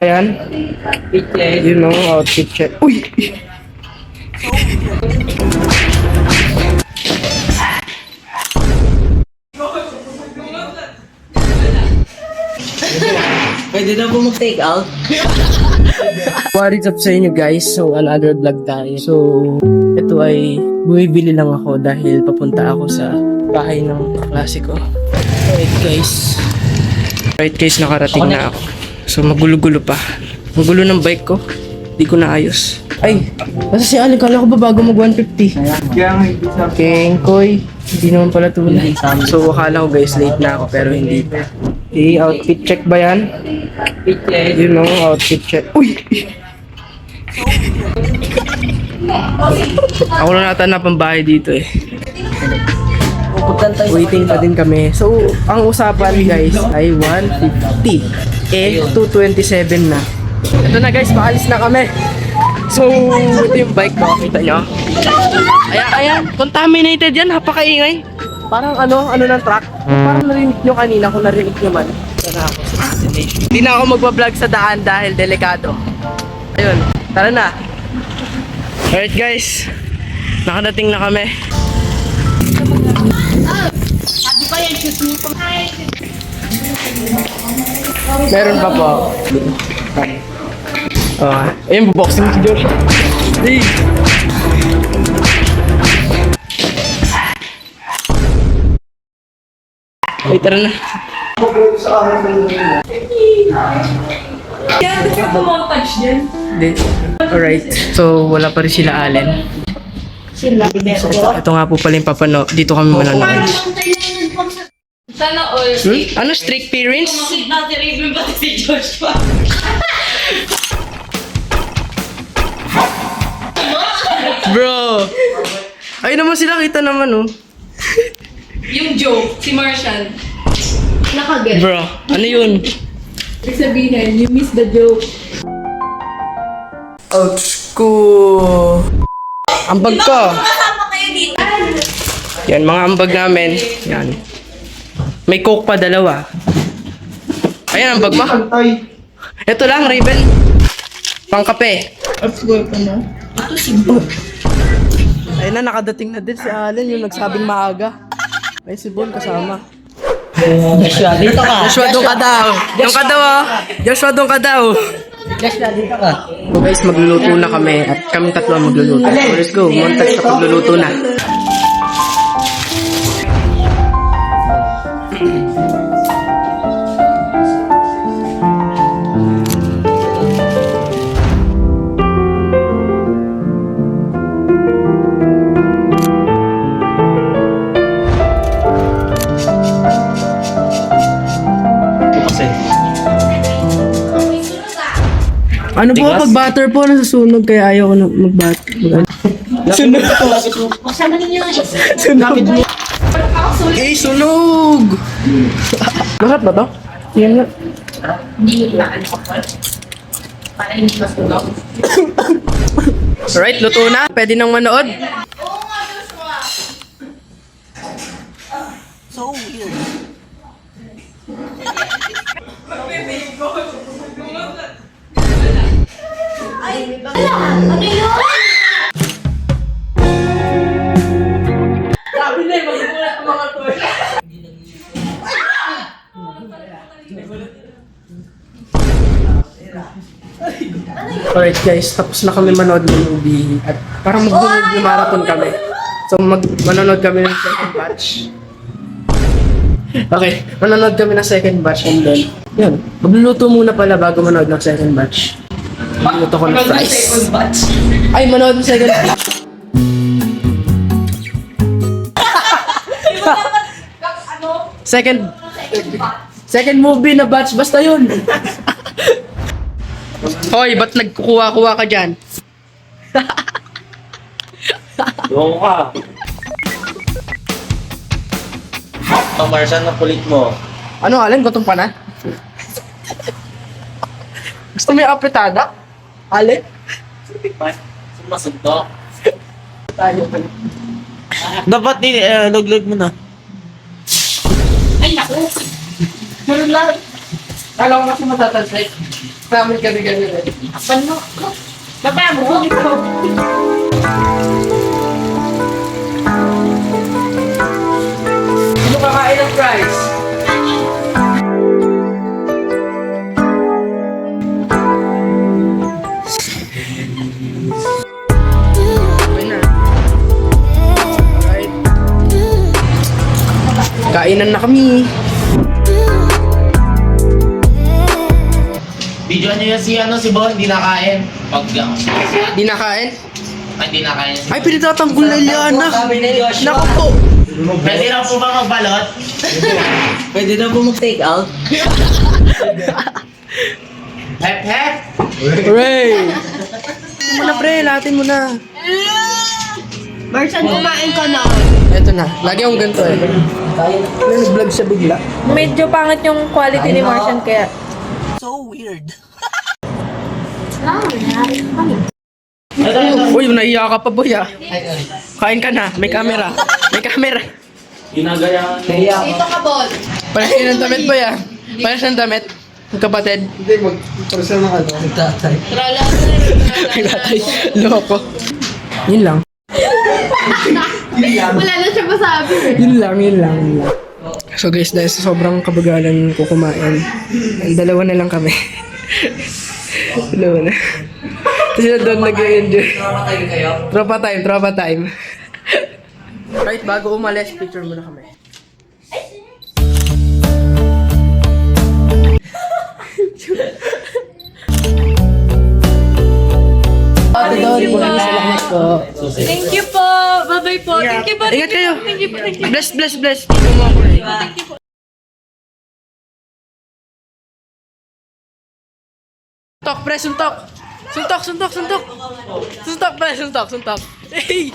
Ayan. Yun know, outfit check. Uy! Pwede na po mag-take out? What is up sa inyo guys? So, another vlog tayo. So, ito ay bumibili lang ako dahil papunta ako sa bahay ng klase ko. Right guys, nakarating na ako. So, magulo-gulo pa. Magulo ng bike ko. Hindi ko naayos. Ay, nasa si Ali, kala ko ba bago mag 150? Kengkoy. Hindi naman pala tunay. So, akala ko guys, late na ako pero hindi pa. Okay, outfit check ba yan? You know, outfit check. Uy! Ako na nata na pambahay dito eh. Waiting pa din kami. So, ang usapan guys ay 150. Eh, 227 na. Ito na guys, paalis na kami. So, ito yung bike ko. Kita nyo? Ayan. Contaminated yan. Napakaingay. Parang ano ng truck. Parang narinig nyo kanina. Kung narinig nyo man. Tara ako sa destination. Hindi na ako magbablog sa daan dahil delikado. Ayun. Tara na. Alright guys. Nakadating na kami. Sabi ko yan, shoot mo po. Meron pa po. Ayun, buboxing si Josh. Hey! Ay, tara na. Kaya hindi ka pumontage dyan. Alright. So, wala pa rin sila Allen. Sila. Ito nga po pala yung papano. Dito kami manonood. Sana all. Ano, strict parents? Kumasit natin review ba si Joshua? Bro! Ay naman sila, kita naman oh. Yung joke, si Martian. Nakaget. Bro, ano yun? Ibig sabihin, you miss the joke. Ouch ko! Ambag ko! Kasama kayo dito. Yan, mga ambag namin. Yan. May coke pa, dalawa. Ayan, ambag mo. Ito lang, Raven. Pangkape. Ayun na, nakadating na din si Allen, yung nagsabing maaga. Ay, si Bon kasama. Joshua, dito ka. Joshua, doon ka daw. Doon ka daw, oh. Joshua, doon ka daw. Joshua, dito ka. So guys, magluluto na kami at kami tatlo ang magluluto. So let's go, montage sa pagluluto na. Ano po, pag butter po, nasusunog kaya ayaw ko na mag-butter. Sunog po. Kasama ninyo. Sunog. Eh, sunog! Masarap ba to? Yan nga. Hindi nila ano. Para hindi masunog. Alright, luto na. Pwede nang manood. Oo nga, Joshua. So weird. Ay, ala! Ano yun? Sabi na, magugulat ang mga to. Alright guys, tapos na kami manood ng movie at parang mag-marathon kami. So manonood kami ng second batch. Okay, manonood kami ng second batch and then, yun, magluluto muna pala bago manood ng second batch. Magluluto ko ng fries. Ay, manood ng second batch. Second movie na batch, basta yun. Hoy, ba't nagkukuha-kuha ka dyan? Doon ka. Ang Martian na kulit mo. Ano, Allen? Gutom pa na? Gusto mo yung apretada? Allen? Sumasuntok. Tayo pa. Dapat log-log mo na. Ay, naku. Ganun lang. Kala ko kasi matatalsay. Namin kami ganun. Ano? Baba mo. Sino kakain ng fries? Okay na. Alright. Kainan na kami. Video niyo yan si Bon, hindi nakain. Pag Di nakain? hindi nakain si Ay, pinatatanggol na Liana. Naku po. Pwede na po ba magbalot? Pwede na po mag-take out. Hep hep! Hooray! Latin mo na, pre. Latin mo na. Marsan, kumain ka na. Eto na. Lagi akong ganito eh. Nag-vlog siya bigla. Medyo pangit yung quality ni Marsan kaya. Uy, nahiya ka pa, boy ah. Kain ka na. May camera. May camera. Ginagaya. Dito ka, Bol. Pares ka ng damit, boy ah. Pares ng damit. Kapatid. Hindi, mag-parsa ng ano. Nagtatay. Trala. Nagtatay. Loko. Yun lang. Wala na siya masabi. Yun lang. So guys, dahil sa sobrang kabagalan ko kumain, dalawa na lang kami. Dalawa na. Kasi na doon nag-enjoy. Tropa time. Right, bago umalis, picture muna kami. Salamat po. Thank you po. Bye-bye po. Thank you po. Ingat kayo. Thank you po. Thank you. Bless. Tingnan mo ako eh. Suntok, pre, suntok. Suntok, pre, suntok. Hey!